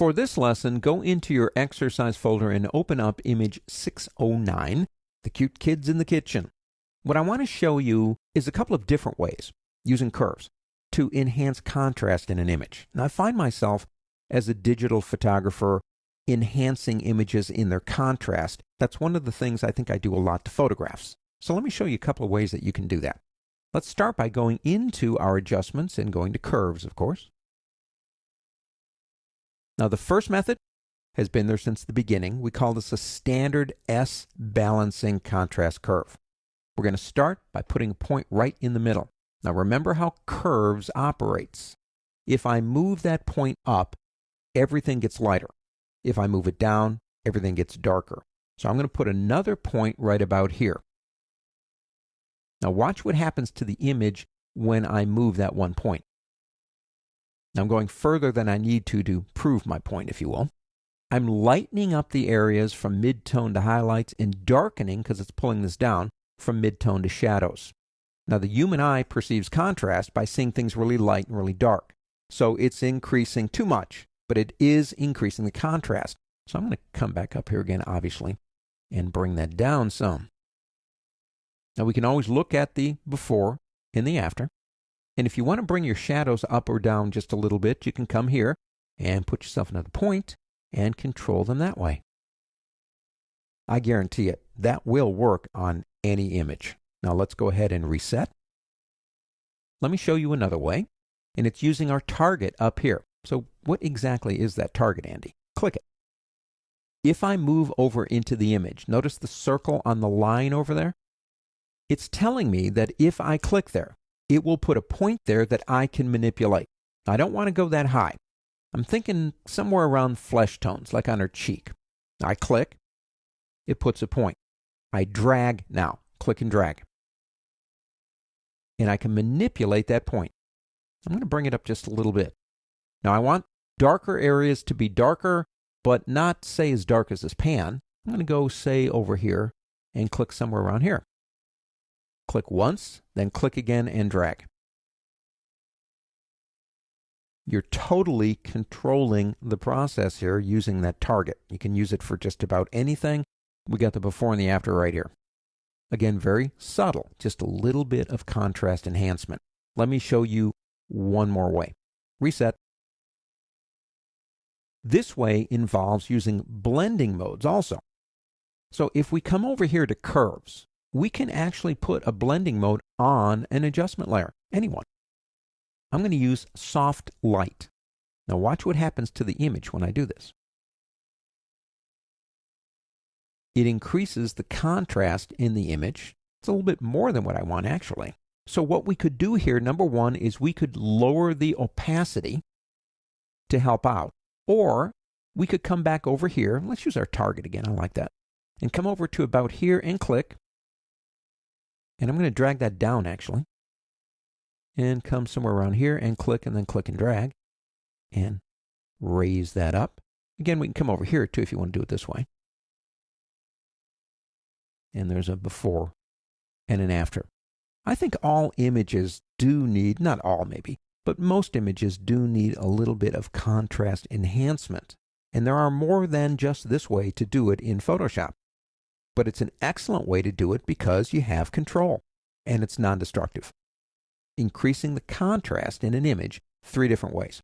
For this lesson, go into your exercise folder and open up image 609, the cute kids in the kitchen. What I want to show you is a couple of different ways, using curves, to enhance contrast in an image. Now, I find myself, as a digital photographer, enhancing images in their contrast. That's one of the things I think I do a lot to photographs. So let me show you a couple of ways that you can do that. Let's start by going into our adjustments and going to curves, of course. Now, the first method has been there since the beginning. We call this a standard S balancing contrast curve. We're going to start by putting a point right in the middle. Now, remember how curves operates. If I move that point up, everything gets lighter. If I move it down, everything gets darker. So I'm going to put another point right about here. Now, watch what happens to the image when I move that one point. Now, I'm going further than I need to prove my point, if you will. I'm lightening up the areas from mid-tone to highlights and darkening, because it's pulling this down, from mid-tone to shadows. Now, the human eye perceives contrast by seeing things really light and really dark. So it's increasing too much, but it is increasing the contrast. So I'm going to come back up here again, obviously, and bring that down some. Now, we can always look at the before and the after. And if you want to bring your shadows up or down just a little bit, you can come here and put yourself another point and control them that way. I guarantee it, that will work on any image. Now let's go ahead and reset. Let me show you another way, and it's using our target up here. So what exactly is that target, Andy? Click it. If I move over into the image, notice the circle on the line over there? It's telling me that if I click there, it will put a point there that I can manipulate. I don't want to go that high. I'm thinking somewhere around flesh tones, like on her cheek. I click, it puts a point. I drag now, click and drag. And I can manipulate that point. I'm going to bring it up just a little bit. Now I want darker areas to be darker, but not say as dark as this pan. I'm going to go say over here and click somewhere around here. Click once, then click again and drag. You're totally controlling the process here using that target. You can use it for just about anything. We got the before and the after right here. Again, very subtle, just a little bit of contrast enhancement. Let me show you one more way. Reset. This way involves using blending modes also. So if we come over here to curves, we can actually put a blending mode on an adjustment layer, anyone. I'm going to use soft light. Now watch what happens to the image when I do this. It increases the contrast in the image. It's a little bit more than what I want, actually. So what we could do here, number one, is we could lower the opacity to help out. Or we could come back over here. Let's use our target again. I like that. And come over to about here and click. And I'm going to drag that down, actually. And come somewhere around here and click, and then click and drag. And raise that up. Again, we can come over here, too, if you want to do it this way. And there's a before and an after. I think all images do need, not all maybe, but most images do need a little bit of contrast enhancement. And there are more than just this way to do it in Photoshop. But it's an excellent way to do it because you have control, and it's non-destructive. Increasing the contrast in an image 3 different ways.